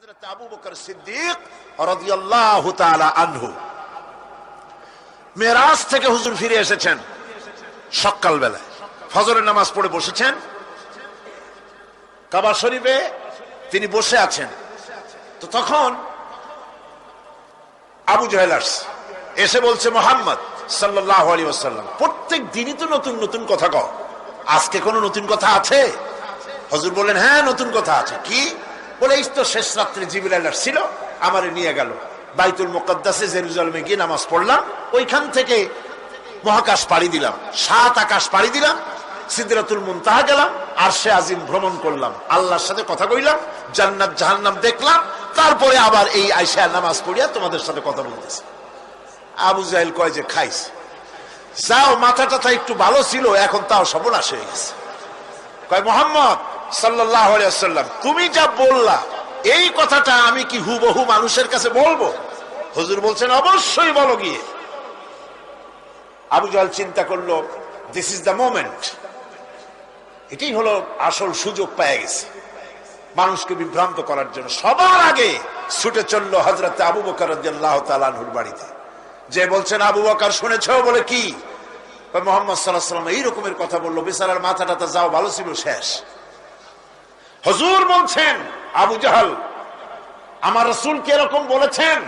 হযরত আবু বকর সিদ্দিক রাদিয়াল্লাহু তাআলা আনহু মেরাজ থেকে হুজুর ফিরে এসেছেন। সকাল বেলায় ফজরের নামাজ পড়ে বসেছেন, কাবা শরীফে তিনি বসে আছেন। তো তখন আবু জাহেল এসে বলছে, মুহাম্মদ সাল্লাল্লাহু আলাইহি ওয়াসাল্লাম, প্রত্যেক দিনই তো নতুন নতুন কথা কও, আজকে কোনো নতুন কথা আছে? হুজুর বললেন, হ্যাঁ নতুন কথা আছে। কি? বলে, এই তো শেষ রাত্রে জিবরাইল আসছিল, আমারে নিয়ে গেল বাইতুল মুকাদ্দাসে, জেরুজালেমে গিয়ে নামাজ পড়লাম, ওইখান থেকে মহাকাশ পাড়ি দিলাম, 7 আকাশ পাড়ি দিলাম, সিদরাতুল মুনতাহা গেলাম, আরশে আজিম ভ্রমণ করলাম, আল্লাহর সাথে কথা কইলাম, জান্নাত জাহান্নাম দেখলাম, তারপরে আবার এই আয়েশা নামাজ পড়িয়া তোমাদের সাথে কথা বলতেছে। আবু জাহেল কয় যে, খাইছে, যাও, মাথাটা একটু ভালো ছিল, এখন তাও সর্বনাশ হয়ে গেছে। কয়, মুহাম্মদ সাল্লাল্লাহু আলাইহি ওয়াসাল্লাম, তুমি যা বললা এই কথাটা আমি কি হুবহু মানুষের কাছে বলবো? হুজুর বলছেন, অবশ্যই বলো গিয়ে। আবু জাহেল চিন্তা করলো, দিস ইজ দ্য মোমেন্ট, এটাই হলো আসল সুযোগ পেয়ে গেছে মানুষকে বিভ্রান্ত করার জন্য। সবার আগে ছুটে চললো হযরত আবু বকর রাদিয়াল্লাহু তাআলা আনহুর বাড়িতে, যে বলছেন, আবু বকর শুনেছো? বলে, কি? মুহাম্মদ সাল্লাল্লাহু আলাইহি ওয়াসাল্লাম এই রকমের কথা বললো, বেচারার মাথাটা যাও ভালো ছিল, শেষ। হুজুর বলছেন, আবু জাহেল, আমার রাসূল কি এরকম বলেছেন?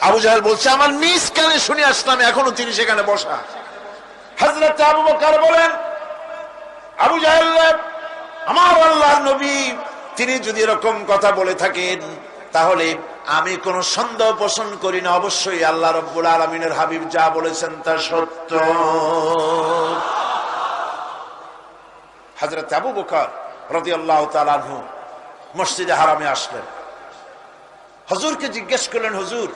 আবু জাহেল বলছে, আমার নিজ কানে শুনে আসলাম, এখনো তিনি সেখানে বসা। হযরত আবু বকর বলেন, আবু জাহেল, আমার আল্লাহর নবী তিনি যদি এরকম কথা বলে থাকেন, তাহলে আমি কোন সন্দেহ পোষণ করি না, অবশ্যই আল্লাহ রাব্বুল আলামিনের হাবিব যা বলেছেন তা সত্য। হযরত আবু বকর রাদিয়াল্লাহু তাআলা আনহু মসজিদে হারামে আসলেন, হুজুরকে জিজ্ঞেস করলেন, হুজুর,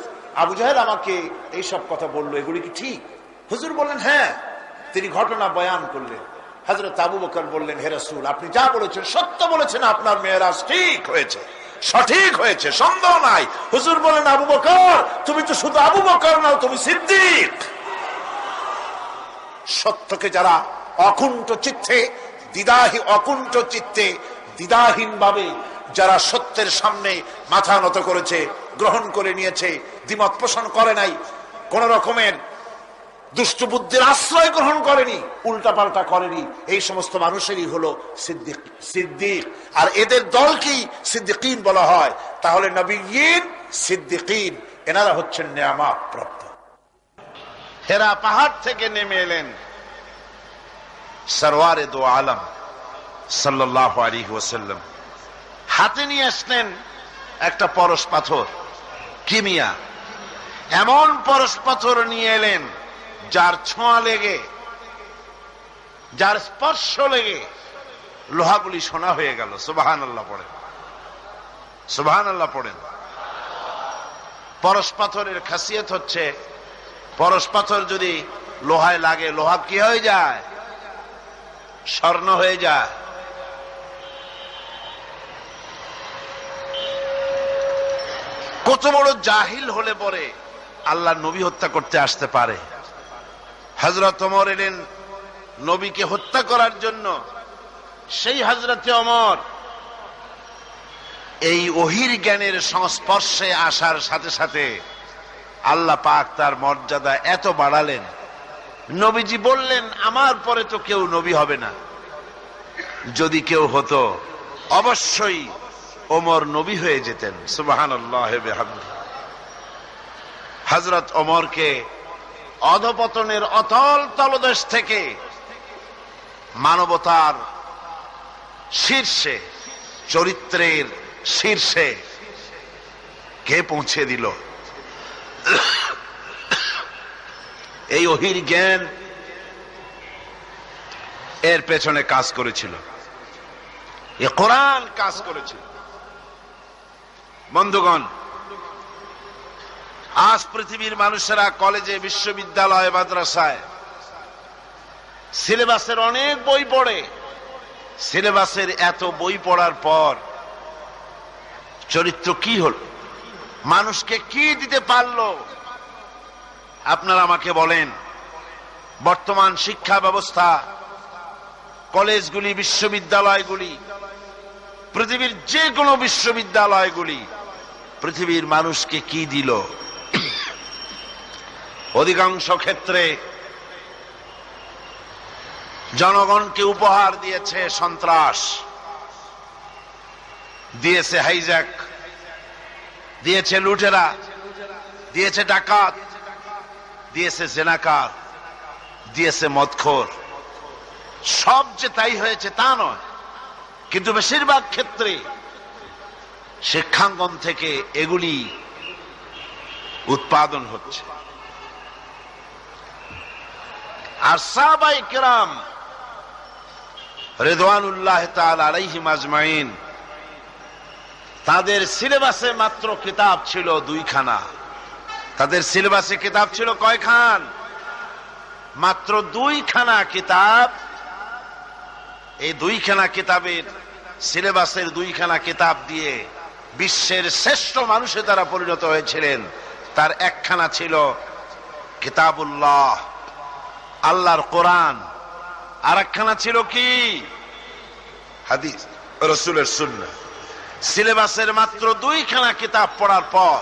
আবু জাহেল আমাকে এই সব কথা বললো, এগুলি কি ঠিক? হুজুর বললেন, হ্যাঁ। তিনি ঘটনা বয়ান করলেন। হযরত আবু বকর বললেন, হে রাসূল, আপনি যা বলেছেন সত্য বলেছেন, আপনার মেরাজ ঠিক হয়েছে, সঠিক হয়েছে, সন্দেহ নাই। হুজুর বলেন, আবু বকর, তুমি তো শুধু আবু বকর নাও, তুমি সিদ্দিক। সত্যকে যারা অকুণ্ঠ চিত্তে দ্বিধাহীন ভাবে যারা সত্যের সামনে মাথা নত করেছে, গ্রহণ করে নিয়েছে, দ্বিমত পোষণ করে নাই, কোন রকমের দুষ্ট বুদ্ধির আশ্রয় গ্রহণ করেনি, উল্টাপাল্টা করেনি, এই সমস্ত মানুষেরই হলো সিদ্দিক। আর এদের দলকেই সিদ্দিকিন বলা হয়। তাহলে নবিয়্যিন, সিদ্দিকিন, এনারা হচ্ছেন নেয়ামত প্রাপ্ত। হেরা পাহাড় থেকে নেমে এলেন সরওয়ারে দো আলম সাল্লাল্লাহু আলাইহি ওয়াসাল্লাম, হাতে নিয়ে আসলেন একটা পরশ পাথর, কিমিয়া। এমন পরশ পাথর নিয়ে এলেন যার ছোঁয়া লেগে, যার স্পর্শ লেগে লোহাগুলি সোনা হয়ে গেল। সুবহানাল্লাহ পড়েন, সুবহানাল্লাহ পড়েন। পরশ পাথরের খাসিয়ত হচ্ছে, পরশ পাথর যদি লোহায় লাগে, লোহা কি হয়ে যায়? স্বর্ণ হয়ে যায়। কত বড় জাহিল হলে পরে আল্লাহ নবী হত্যা করতে আসতে পারে? হযরত ওমর এলেন নবীকে হত্যা করার জন্য। সেই হযরতে ওমর এই ওহীর জ্ঞানের সংস্পর্শে আসার সাথে সাথে আল্লাহ পাক তার মর্যাদা এত বাড়ালেন, নবীজি বললেন, আমার পরে তো কেউ নবী হবে না, যদি কেউ হতো অবশ্যই ওমর নবী হয়ে যেতেন। সুবহানাল্লাহ বিহামদিহি। হযরত ওমরকে অধপতনের অতল তলদেশ থেকে মানবতার শীর্ষে, চরিত্রের শীর্ষে কে পৌঁছে দিল? এই ওহীর জ্ঞান এর পেছনে কাজ করেছিল, এ কোরআন কাজ করেছিল। বন্ধুগণ, আজ পৃথিবীর মানুষেরা কলেজে, বিশ্ববিদ্যালয়ে, মাদ্রাসায় সিলেবাসের অনেক বই পড়ে। সিলেবাসের এত বই পড়ার পর চরিত্র কি হল? মানুষকে কি দিতে পারলো? আপনারা আমাকে বলেন, বর্তমান শিক্ষা ব্যবস্থা, কলেজগুলি, বিশ্ববিদ্যালয়গুলি, পৃথিবীর যে কোনো বিশ্ববিদ্যালয়গুলি পৃথিবীর মানুষকে কি দিল? অধিকাংশ ক্ষেত্রে জনগণকে উপহার দিয়েছে সন্ত্রাস, দিয়েছে হাইজ্যাক, দিয়েছে লুটেরা, দিয়েছে ডাকাত, দিয়েছে জেনাকার, দিয়েছে মদখোর। সব যে তাই হয়েছে তা নয়, কিন্তু বেশিরভাগ ক্ষেত্রে শিক্ষাঙ্গন থেকে এগুলি উৎপাদন হচ্ছে। আর সাহাবায়ে কেরাম রিদওয়ানুল্লাহ তাআলা আলাইহিম আজমাইন, তাদের সিলেবাসে মাত্র কিতাব ছিল 2 খানা। তাদের সিলেবাসে কিতাব ছিল কয়খান? মাত্র 2 খানা কিতাব। এই 2 খানা কিতাবের সিলেবাসের 2 খানা কিতাব দিয়ে বিশ্বের শ্রেষ্ঠ মানুষে তারা পরিণত হয়েছিলেন। তার একখানা ছিল কিতাবুল্লাহ, আল্লাহর কোরআন, আর একখানা ছিল কি? হাদিস, রাসূলের সুন্নাহ। সিলেবাসের মাত্র 2 খানা কিতাব পড়ার পর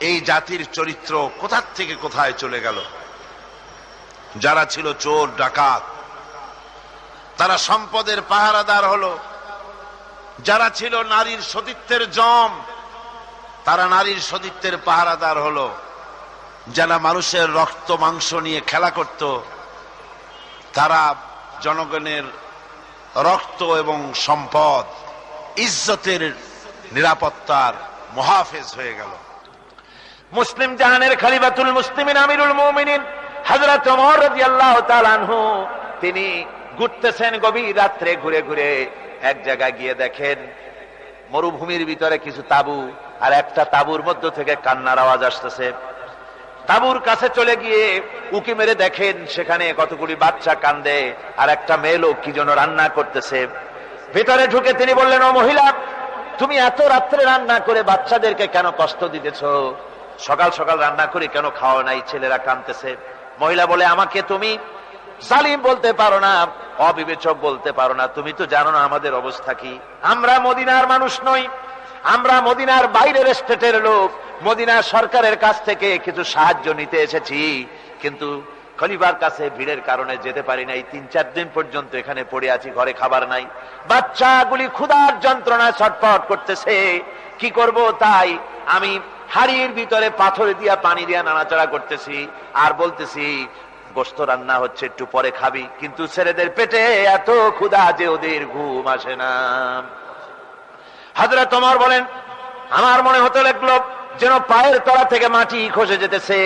এই জাতির চরিত্র কোথা থেকে কোথায় চলে গেল। যারা ছিল চোর ডাকাত, তারা সম্পদের পাহারাদার হলো। যারা ছিল নারীর সতীত্বের জম, তারা নারীর সতীত্বের পাহারাদার হলো। যারা মানুষের রক্ত মাংস নিয়ে খেলা করত, তারা জনগণের রক্ত এবং সম্পদ, ইজ্জতের, নিরাপত্তার মুহাফেজ হয়ে গেল। মুসলিম জাহানের খলিফাতুল মুসলিমিন আমিরুল মুমিনিন হযরত ওমর রাদিয়াল্লাহু তাআলা আনহু, তিনি ঘুরতেছেন গভীর রাত্রে, ঘুরে ঘুরে এক জায়গায় গিয়ে দেখেন মরুভূমির ভিতরে কিছু তাবু, আর একটা তাবুর মধ্য থেকে কান্নার আওয়াজ আসতেছে। তাবুর কাছে চলে গিয়ে উকি মেরে দেখেন সেখানে কতগুলি বাচ্চা কান্দে, আর একটা মেয়ে লোক কি যেন রান্না করতেছে। ভিতরে ঢুকে তিনি বললেন, ও মহিলা, তুমি এত রাত্রে রান্না করে বাচ্চাদেরকে কেন কষ্ট দিতেছ? সকাল সকাল রান্না করে কেন খাওয়া নাই? ছেলেরা কাঁদতেছে। মহিলা বলে, আমাকে তুমি জালিম বলতে পারো না, অবিবেচক বলতে পারো না। তুমি তো জানো না আমাদের অবস্থা কি। আমরা মদিনার মানুষ নই, আমরা মদিনার বাইরের স্টেটের লোক। মদিনার সরকারের কাছ থেকে কিছু সাহায্য নিতে এসেছি, কিন্তু খলিফার কাছে ভিড়ের কারণে যেতে পারি নাই। 3-4 দিন পর্যন্ত এখানে পড়ে আছি, ঘরে খাবার নাই। বাচ্চাগুলি ক্ষুধার যন্ত্রণায় ছটফট করতেছে, কি করব? তাই আমি হাড়ির ভিতরে পাথর দিয়া পানি দিয়া নাড়াচাড়া করতেছি, আর বলতেছি গোশত রান্না হচ্ছে, একটু পরে খাবি। কিন্তু ছেলেদের পেটে এত ক্ষুধা যে ওদের ঘুম আসে না। হযরত ওমর বলেন, আমার মনে হতে লাগলো যেন পায়ের তলা থেকে মাটি খসে যেতেছে।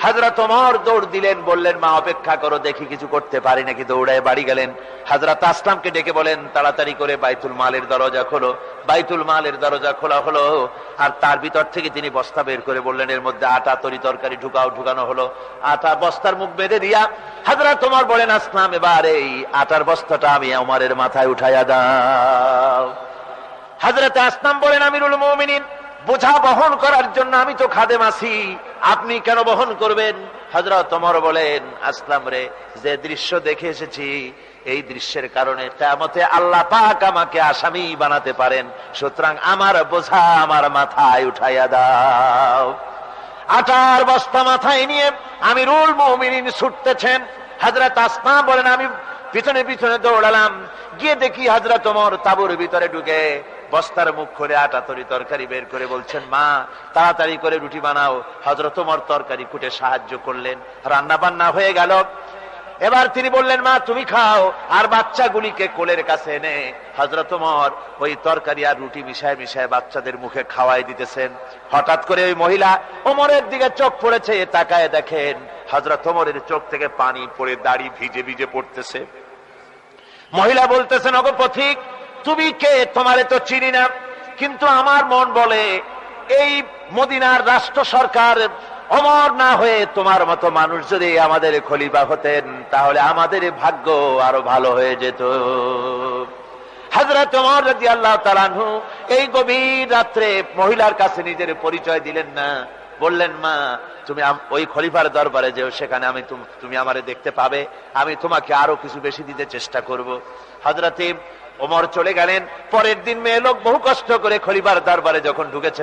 হযরত ওমর দৌড় দিলেন, বললেন, মা অপেক্ষা করো, দেখি কিছু করতে পারি নাকি। দৌড়ায় বাড়ি গেলেন। হযরত আসলামকে ডেকে বলেন, তাড়াতাড়ি করে বাইতুল মালের দরজা খোলো। বাইতুল মালের দরজা খোলা হলো, আর তার ভিতর থেকে তিনি বস্তা বের করে বললেন, এর মধ্যে আটা তরি তরকারি ঢুকাও। ঢুকানো হলো। আটা বস্তার মুখ বেঁধে দিয়া হযরত ওমর বলেন, আসলাম, এবার এই আটার বস্তাটা আমি ওমরের মাথায় উঠাইয়া দাও। হযরত আসলাম বলেন, আমিরুল মুমিনিন, বোঝা বহন করার জন্য আমি তো খাদেম আছি, আপনি কেন বহন করবেন? হযরত ওমর বলেন, আসলাম রে, যে দৃশ্য দেখে এসেছি, এই দৃশ্যের কারণে কিয়ামতে আল্লাহ পাক আমাকে আসামি বানাতে পারেন, সুতরাং আমার বোঝা আমার মাথায় উঠাইয়া দাও। আটার বস্তা মাথায় নিয়ে আমিরুল মুমিনিন ছুটতেছেন। হযরত আসলাম বলেন, আমি পিছনে পিছনে দৌড়ালাম, গিয়ে দেখি হযরত ওমর তাঁবুর ভিতরে ঢুকে বস্তার মুখ খুলে আটা তরি তরকারি বের করে বলছেন, মা তাড়াতাড়ি করে রুটি বানাও। হযরত ওমর তরকারি কুটে সাহায্য করলেন, রান্না বান্না হয়ে গেল। এবার তিনি বললেন, মা তুমি খাও, আর বাচ্চাগুলিকে কোলের কাছে এনে হযরত ওমর ওই তরকারি আর রুটি মিশায় মিশায় বাচ্চাদের মুখে খাওয়াই দিতেছেন। হঠাৎ করে ওই মহিলা ওমরের দিকে চোখ পড়েছে, তাকায় দেখেন হযরত ওমরের চোখ থেকে পানি পড়ে দাড়ি ভিজে ভিজে পড়তেছে। মহিলা বলতেছেন, ওগো পথিক, তুমি কে? তোমারে তো চিনি না, কিন্তু আমার মন বলে এই মদিনার রাষ্ট্র সরকার ওমর না হয়ে তোমার মতো মানুষ যদি আমাদের খলিফা হতেন, তাহলে আমাদের ভাগ্য আরো ভালো হয়ে যেত। হযরত ওমর রাদিয়াল্লাহু তাআলা আনহু এই গভীর রাত্রে মহিলার কাছে নিজের পরিচয় দিলেন না, বললেন, মা তুমি ওই খলিফার দরবারে যেও, সেখানে তুমি আমারে দেখতে পাবে, আমি তোমাকে আরো কিছু বেশি দিতে চেষ্টা করব। হযরত ওমর চলে গেলেন। পরের দিন মেয়ে লোক বহু কষ্ট করে খলিফার দরবারে যখন ঢুকেছে,